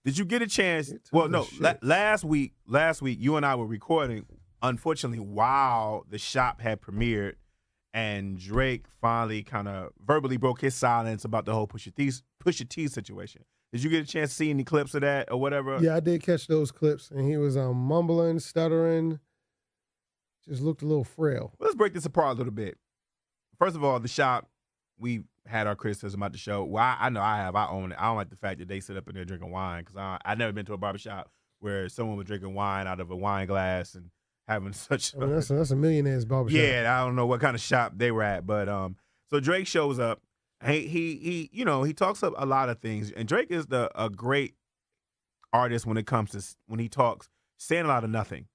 Did you get a chance? Well, no. Last week, you and I were recording. Unfortunately, while the shop had premiered, and Drake finally kind of verbally broke his silence about the whole Pusha T situation. Did you get a chance to see any clips of that or whatever? Yeah, I did catch those clips, and he was mumbling, stuttering, just looked a little frail. Let's break this apart a little bit. First of all, the shop, we had our criticism about the show. Well, I know I have. I own it. I don't like the fact that they sit up in there drinking wine because I've never been to a barbershop where someone was drinking wine out of a wine glass and having such. I mean, that's a millionaire's barbershop. Yeah, I don't know what kind of shop they were at, but so Drake shows up. He he talks up a lot of things, and Drake is a great artist when it comes to when he talks, saying a lot of nothing.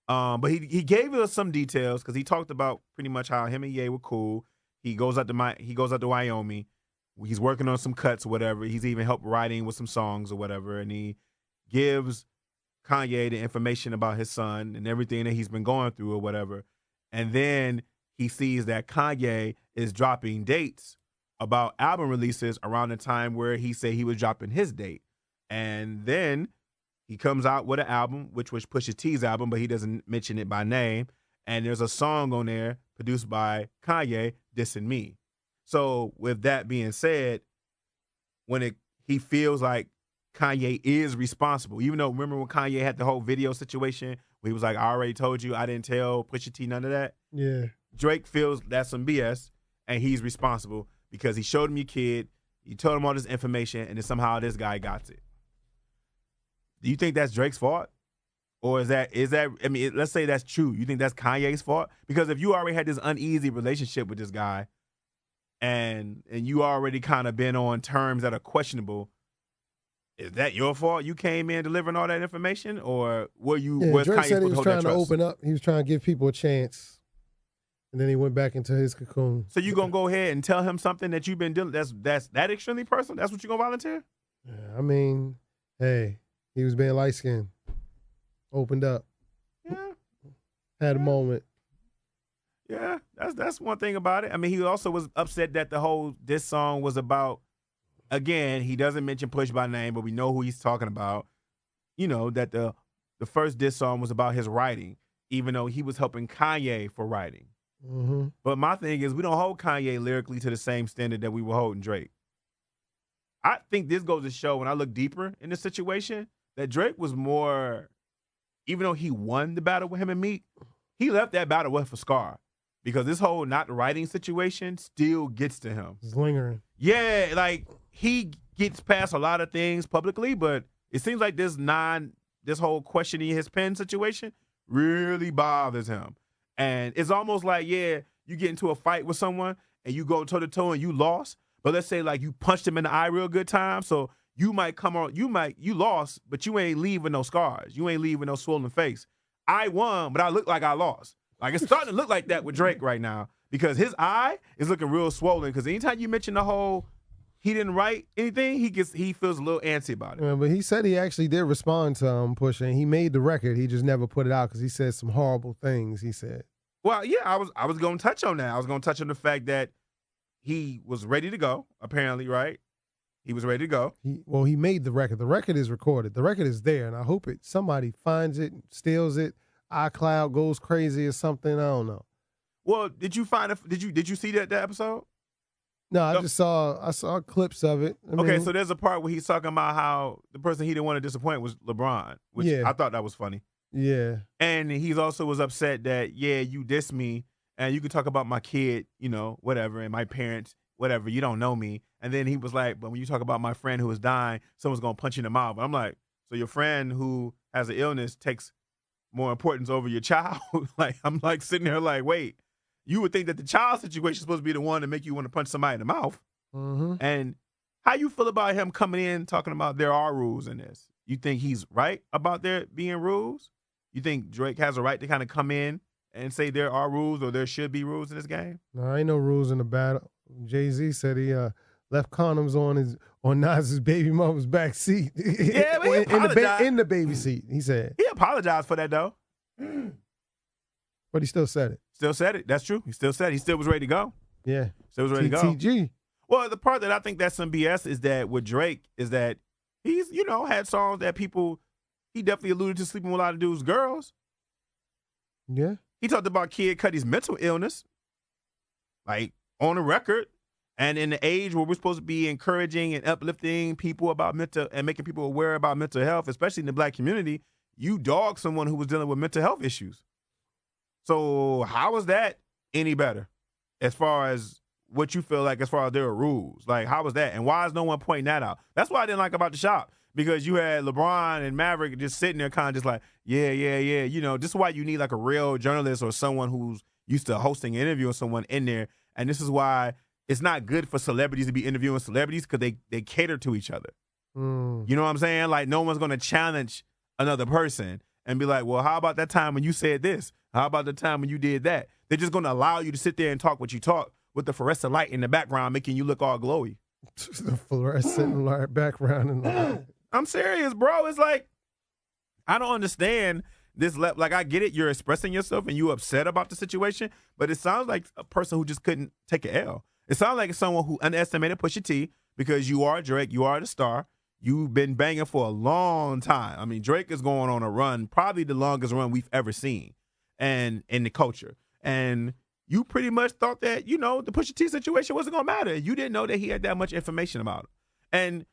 But he gave us some details because he talked about pretty much how him and Ye were cool. He goes out to Wyoming. He's working on some cuts or whatever. He's even helped writing with some songs or whatever, and he gives Kanye the information about his son and everything that he's been going through or whatever. And then he sees that Kanye is dropping dates about album releases around the time where he said he was dropping his date. And then he comes out with an album, which was Pusha T's album, but he doesn't mention it by name. And there's a song on there produced by Kanye, Dissing Me. So with that being said, he feels like Kanye is responsible, even though remember when Kanye had the whole video situation where he was like, I already told you, I didn't tell Pusha T none of that. Yeah. Drake feels that's some BS and he's responsible because he showed him your kid, he told him all this information, and then somehow this guy got it. Do you think that's Drake's fault? Or is that, I mean, let's say that's true. You think that's Kanye's fault? Because if you already had this uneasy relationship with this guy and you already kind of been on terms that are questionable, is that your fault? You came in delivering all that information? Or was Drake Kanye said he supposed to was hold trying that to trust? open up. He was trying to give people a chance. And then he went back into his cocoon. So you gonna go ahead and tell him something that you've been doing that's that extremely personal? That's what you gonna volunteer? Yeah, I mean, hey, he was being light-skinned. Opened up. Yeah. Had a moment. Yeah, that's one thing about it. I mean, he also was upset that this song was about, again, he doesn't mention Push by name, but we know who he's talking about. You know, that the first diss song was about his writing, even though he was helping Kanye for writing. Mm-hmm. But my thing is, we don't hold Kanye lyrically to the same standard that we were holding Drake. I think this goes to show, when I look deeper in this situation, that Drake was more, even though he won the battle with him and Meek, he left that battle with a scar. Because this whole not writing situation still gets to him. It's lingering. Yeah, like, he gets past a lot of things publicly, but it seems like this whole questioning his pen situation really bothers him. And it's almost like, yeah, you get into a fight with someone and you go toe-to-toe and you lost. But let's say, like, you punched him in the eye real good time, so you lost, but you ain't leave with no scars. You ain't leave with no swollen face. I won, but I look like I lost. Like, it's starting to look like that with Drake right now because his eye is looking real swollen because anytime you mention the whole he didn't write anything, he feels a little antsy about it. Yeah, but he said he actually did respond to Pusha, and he made the record. He just never put it out because he said some horrible things, he said. Well, yeah, I was going to touch on that. I was going to touch on the fact that he was ready to go, apparently, right? He was ready to go. He made the record. The record is recorded. The record is there, and I hope somebody finds it, steals it, iCloud goes crazy or something. I don't know. Well, did you see that episode? No, I saw clips of it. Okay, so there's a part where he's talking about how the person he didn't want to disappoint was LeBron, which I thought that was funny. Yeah. And he also was upset that, yeah, you diss me and you can talk about my kid, you know, whatever, and my parents, whatever, you don't know me. And then he was like, but when you talk about my friend who is dying, someone's going to punch you in the mouth. And I'm like, so your friend who has an illness takes more importance over your child? Like, I'm like sitting there like, wait, you would think that the child situation is supposed to be the one to make you want to punch somebody in the mouth. Mm-hmm. And how you feel about him coming in talking about there are rules in this? You think he's right about there being rules? You think Drake has a right to kind of come in and say there are rules or there should be rules in this game? No, ain't no rules in the battle. Jay-Z said he left condoms on Nas's baby mama's back seat. Yeah, but he apologized. in the baby seat, he said. He apologized for that, though. But he still said it. Still said it. That's true. He still said it. He still was ready to go. Yeah. Still was ready to go. TTG. Well, the part that I think that's some BS is that with Drake is that He's, had songs that he definitely alluded to sleeping with a lot of dudes' girls. Yeah. He talked about Kid Cudi's mental illness, like on the record. And in the age where we're supposed to be encouraging and uplifting people about mental and making people aware about mental health, especially in the black community, you dog someone who was dealing with mental health issues. So how is that any better as far as what you feel like as far as there are rules? Like, how was that? And why is no one pointing that out? That's what I didn't like about the shop, because you had LeBron and Maverick just sitting there kind of just like, yeah. This is why you need like a real journalist or someone who's used to hosting an interview with someone in there. And this is why it's not good for celebrities to be interviewing celebrities, because they cater to each other. You know what I'm saying? Like, no one's going to challenge another person and be like, well, how about that time when you said this? How about the time when you did that? They're just going to allow you to sit there and talk what you talk with the fluorescent light in the background making you look all glowy. The fluorescent light background. And I'm serious, bro. It's like, I don't understand this. Like, I get it. You're expressing yourself and you upset about the situation, but it sounds like a person who just couldn't take an L. It sounds like someone who underestimated Pusha T, because you are Drake, you are the star. You've been banging for a long time. I mean, Drake is going on a run, probably the longest run we've ever seen, and in the culture. And you pretty much thought that, the Pusha T situation wasn't going to matter. You didn't know that he had that much information about him. And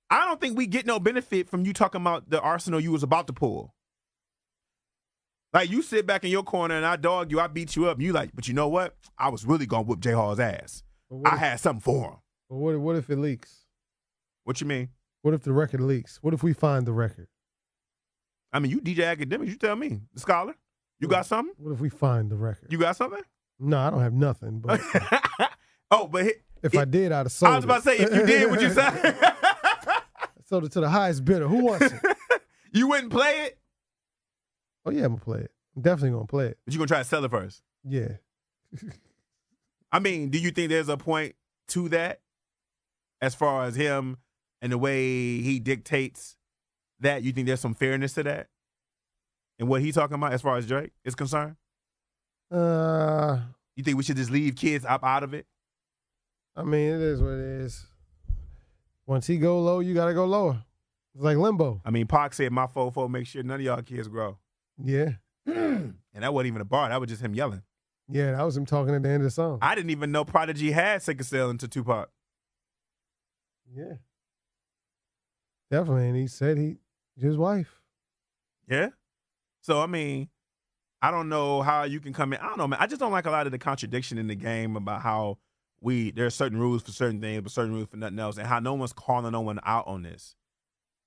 I don't think we get no benefit from you talking about the arsenal you was about to pull. Like, you sit back in your corner and I dog you, I beat you up, and you like, but you know what? I was really going to whoop J. Hall's ass. I had something for him. But what if it leaks? What you mean? What if the record leaks? What if we find the record? I mean, you DJ Academics, you tell me. The scholar, you got something? What if we find the record? You got something? No, I don't have nothing. But if I did, I'd have sold it. I was about to say, if you did, would you say? Sold it to the highest bidder. Who wants it? You wouldn't play it? Oh, yeah, I'm going to play it. I'm definitely going to play it. But you're going to try to sell it first? Yeah. I mean, do you think there's a point to that as far as him and the way he dictates that? You think there's some fairness to that and what he's talking about as far as Drake is concerned? You think we should just leave kids up out of it? I mean, it is what it is. Once he go low, you got to go lower. It's like limbo. I mean, Pac said, my fofo make sure none of y'all kids grow. Yeah. And that wasn't even a bar. That was just him yelling. Yeah, that was him talking at the end of the song. I didn't even know Prodigy had sickle cell into Tupac. Yeah. Definitely. And he said his wife. Yeah? So, I mean, I don't know how you can come in. I don't know, man. I just don't like a lot of the contradiction in the game about how there are certain rules for certain things, but certain rules for nothing else, and how no one's calling no one out on this.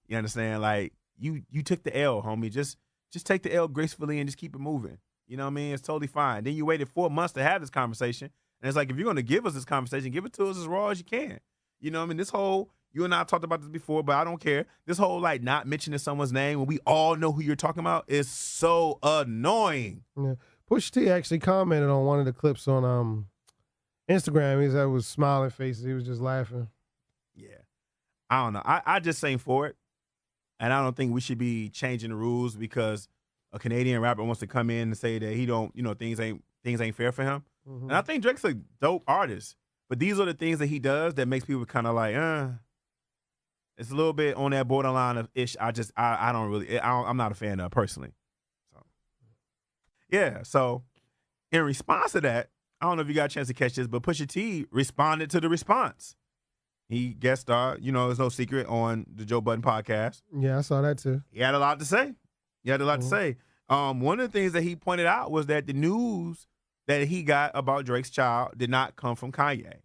You understand? Like, you took the L, homie. Just take the L gracefully and just keep it moving. You know what I mean? It's totally fine. Then you waited 4 months to have this conversation. And it's like, if you're going to give us this conversation, give it to us as raw as you can. You know what I mean? This whole, you and I talked about this before, but I don't care. This whole, like, not mentioning someone's name when we all know who you're talking about is so annoying. Yeah. Pusha T actually commented on one of the clips on Instagram. He said it was smiling faces. He was just laughing. Yeah. I don't know. I just ain't for it. And I don't think we should be changing the rules because a Canadian rapper wants to come in and say that he don't, things ain't fair for him. Mm-hmm. And I think Drake's a dope artist. But these are the things that he does that makes people kind of like, it's a little bit on that borderline of ish. I'm not a fan of personally. So, yeah. So in response to that, I don't know if you got a chance to catch this, but Pusha T responded to the response. He guest starred, it's no secret, on the Joe Budden podcast. Yeah, I saw that too. He had a lot to say. To say. One of the things that he pointed out was that the news that he got about Drake's child did not come from Kanye.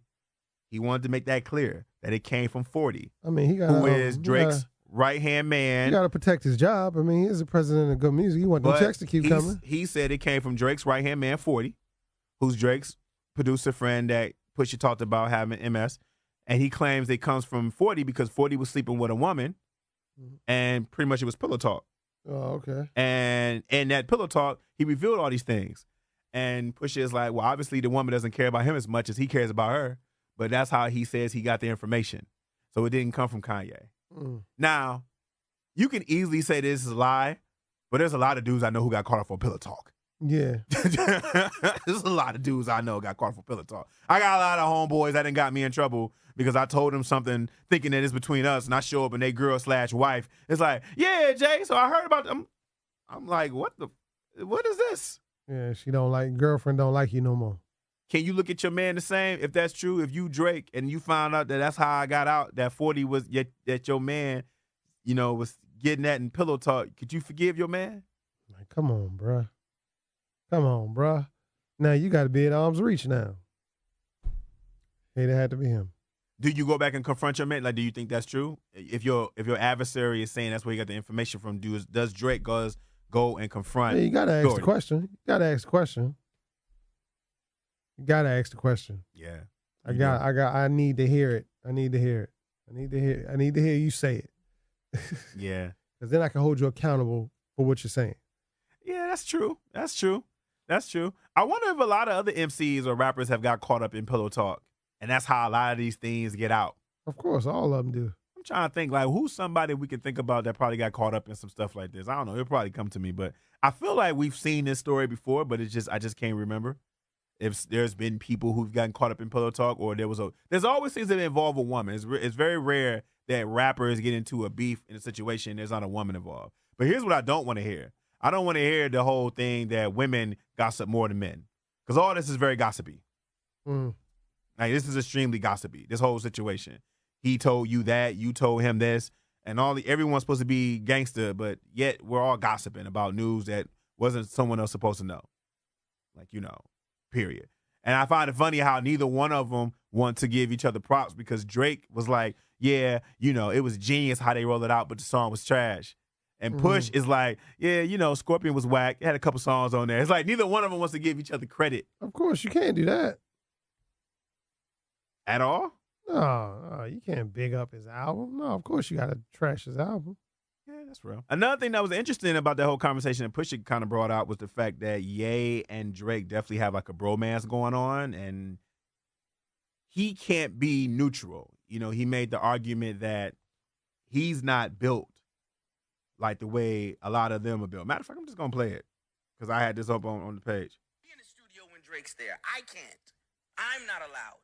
He wanted to make that clear, that it came from 40. I mean, who is Drake's right-hand man. He got to protect his job. I mean, he's the president of good music. He want them checks to keep coming. He said it came from Drake's right-hand man, 40, who's Drake's producer friend that Pusha talked about having MS. And he claims it comes from 40 because 40 was sleeping with a woman, and pretty much it was pillow talk. Oh, okay. And in that pillow talk, he revealed all these things. And Pusha is like, well, obviously the woman doesn't care about him as much as he cares about her, but that's how he says he got the information. So it didn't come from Kanye. Now, you can easily say this is a lie, but there's a lot of dudes I know who got caught up for pillow talk. Yeah. There's a lot of dudes I know got caught for pillow talk. I got a lot of homeboys that done got me in trouble because I told them something thinking that it's between us, and I show up and they girl/wife. It's like, yeah, Jay. So I heard about them. I'm like, what is this? Yeah, girlfriend don't like you no more. Can you look at your man the same? If that's true, if you Drake and you found out that that's how I got out, that 40 was that your man, was getting that in pillow talk, could you forgive your man? Like, come on, bruh. Come on, bruh. Now you got to be at arm's reach now. Hey, that had to be him. Do you go back and confront your man? Like, do you think that's true? If your adversary is saying that's where you got the information from, does Drake go and confront? Yeah, you got to ask Jordan? the question. You got to ask the question. You got to ask the question. Yeah. I need to hear it. I need to hear it. I need to hear you say it. Yeah. Because then I can hold you accountable for what you're saying. Yeah, that's true. I wonder if a lot of other MCs or rappers have got caught up in pillow talk, and that's how a lot of these things get out. Of course, all of them do. I'm trying to think, like, who's somebody we can think about that probably got caught up in some stuff like this? I don't know. It'll probably come to me, but I feel like we've seen this story before, but I just can't remember if there's been people who've gotten caught up in pillow talk, or there's always things that involve a woman. It's very rare that rappers get into a beef in a situation there's not a woman involved. But here's what I don't want to hear. I don't want to hear the whole thing that women gossip more than men, because all this is very gossipy. Like, this is extremely gossipy, this whole situation. He told you that, you told him this, and everyone's supposed to be gangster, but yet we're all gossiping about news that wasn't someone else supposed to know. Like, period. And I find it funny how neither one of them want to give each other props, because Drake was like, yeah, it was genius how they rolled it out, but the song was trash. And Push is like, yeah, Scorpion was whack. It had a couple songs on there. It's like neither one of them wants to give each other credit. Of course, you can't do that. At all? No, you can't big up his album. No, of course you got to trash his album. Yeah, that's real. Another thing that was interesting about that whole conversation that Pusha kind of brought out was the fact that Ye and Drake definitely have like a bromance going on, and he can't be neutral. He made the argument that he's not built like the way a lot of them are built. Matter of fact, I'm just going to play it because I had this up on the page. Be in the studio when Drake's there. I can't. I'm not allowed.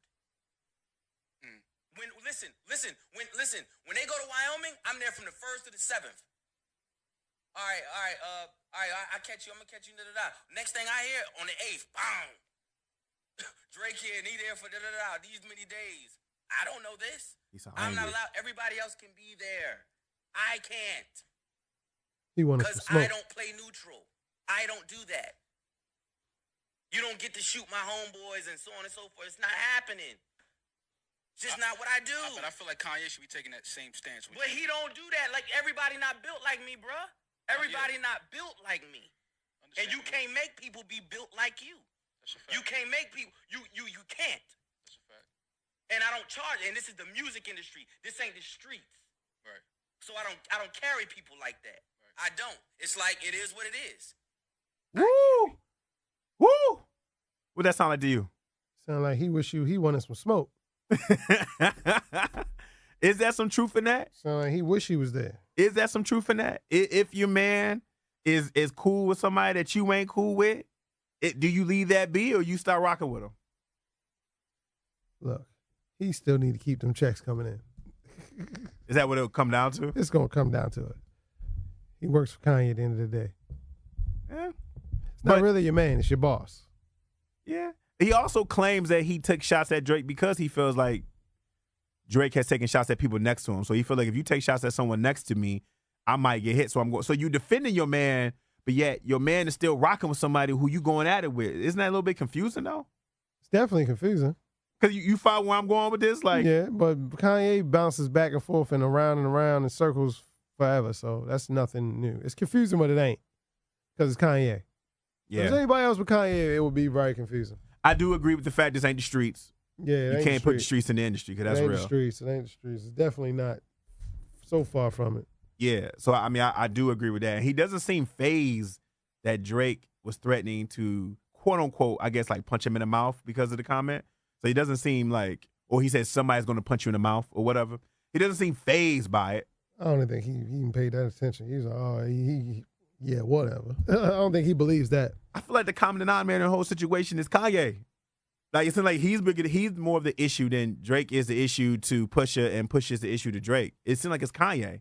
Listen. When they go to Wyoming, I'm there from the 1st to the 7th. All right. I catch you. I'm gonna catch you. Next thing I hear, on the 8th, boom. Drake here, and he there for these many days. I don't know this. I'm not allowed. Everybody else can be there. I can't. Because I don't play neutral. I don't do that. You don't get to shoot my homeboys and so on and so forth. It's not happening. It's just not what I do. But I feel like Kanye should be taking that same stance with But he don't do that. Like, everybody not built like me, bruh. Everybody not built like me. And you can't make people be built like you. That's a fact. You can't make people. You can't. That's a fact. And I don't charge. And this is the music industry. This ain't the streets. Right. So I don't carry people like that. Right. I don't. It's like, it is what it is. Woo! Woo! What that sound like to you? Sound like he wanted some smoke. Is that some truth in that? Sound like he wish he was there. Is that some truth in that? If your man is cool with somebody that you ain't cool with, do you leave that be or you start rocking with him? Look, he still need to keep them checks coming in. Is that what it'll come down to? It's going to come down to it. He works for Kanye at the end of the day. Yeah. It's not really your man. It's your boss. Yeah. He also claims that he took shots at Drake because he feels like Drake has taken shots at people next to him. So he feels like if you take shots at someone next to me, I might get hit. So you defending your man, but yet your man is still rocking with somebody who you going at it with. Isn't that a little bit confusing though? It's definitely confusing. Because you follow where I'm going with this? Yeah, but Kanye bounces back and forth and around in circles forever. So that's nothing new. It's confusing, but it ain't. Because it's Kanye. Yeah. If it was anybody else with Kanye, it would be very confusing. I do agree with the fact this ain't the streets. Yeah, you can't put the streets in the industry because that's real. It ain't the streets. It's definitely not so far from it. Yeah, so I mean, I do agree with that. He doesn't seem fazed that Drake was threatening to, quote unquote, I guess, like punch him in the mouth because of the comment. So he doesn't seem like, or he said somebody's going to punch you in the mouth or whatever. He doesn't seem fazed by it. I don't think he even paid that attention. He was like, oh, Yeah, whatever. I don't think he believes that. I feel like the common denominator in the whole situation is Kanye. Like, it's like he's bigger. He's more of the issue than Drake is the issue to Pusha, and Pusha is the issue to Drake. It seems like it's Kanye.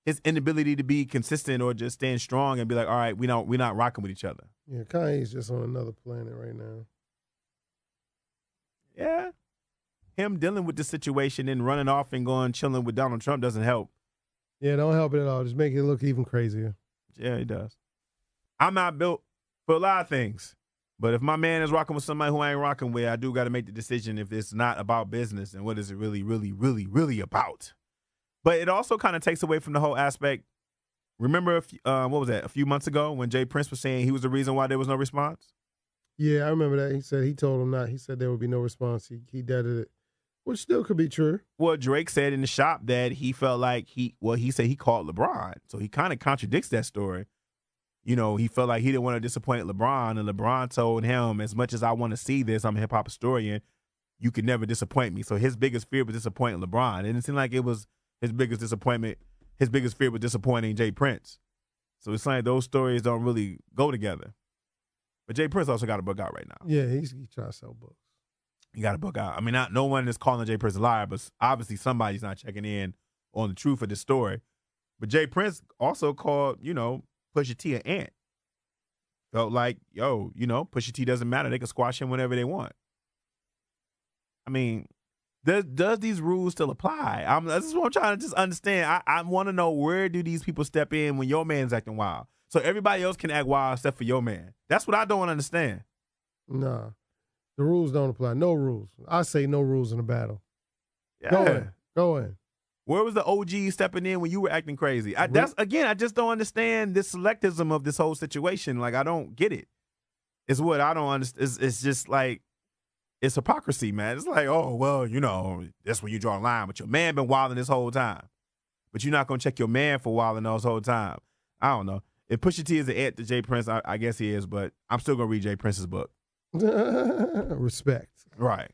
His inability to be consistent or just stand strong and be like, all right, we're not rocking with each other. Yeah, Kanye's just on another planet right now. Yeah. Him dealing with the situation and running off and going chilling with Donald Trump doesn't help. Yeah, don't help it at all. Just make it look even crazier. Yeah, it does. I'm not built for a lot of things. But if my man is rocking with somebody who I ain't rocking with, I do got to make the decision if it's not about business and what is it really, really, really, really about. But it also kind of takes away from the whole aspect. Remember, what was that, a few months ago when Jay Prince was saying he was the reason why there was no response? Yeah, I remember that. He said he told him not. He said there would be no response. He deaded it, which still could be true. Well, Drake said in the shop that he felt like he said he called LeBron. So he kind of contradicts that story. You know, he felt like he didn't want to disappoint LeBron, and LeBron told him, as much as I want to see this, I'm a hip-hop historian, you could never disappoint me. So his biggest fear was disappointing LeBron. It didn't seem like it was his biggest disappointment. His biggest fear was disappointing Jay Prince. So it's like those stories don't really go together. But Jay Prince also got a book out right now. Yeah, he's trying to sell books. He got a book out. I mean, no one is calling Jay Prince a liar, but obviously somebody's not checking in on the truth of this story. But Jay Prince also called, Pusha T an ant. Felt like, Pusha T doesn't matter. They can squash him whenever they want. I mean, does these rules still apply? This is what I'm trying to just understand. I want to know, where do these people step in when your man's acting wild? So everybody else can act wild except for your man. That's what I don't understand. Nah, the rules don't apply. No rules. I say no rules in a battle. Yeah. Go in. Where was the OG stepping in when you were acting crazy? I just don't understand this selectivism of this whole situation. Like, I don't get it. It's what I don't understand. It's just like, it's hypocrisy, man. It's like, oh, well, that's when you draw a line. But your man been wilding this whole time. But you're not going to check your man for wilding this whole time. I don't know. If Pusha T is an ant to Jay Prince, I guess he is. But I'm still going to read Jay Prince's book. Respect. Right.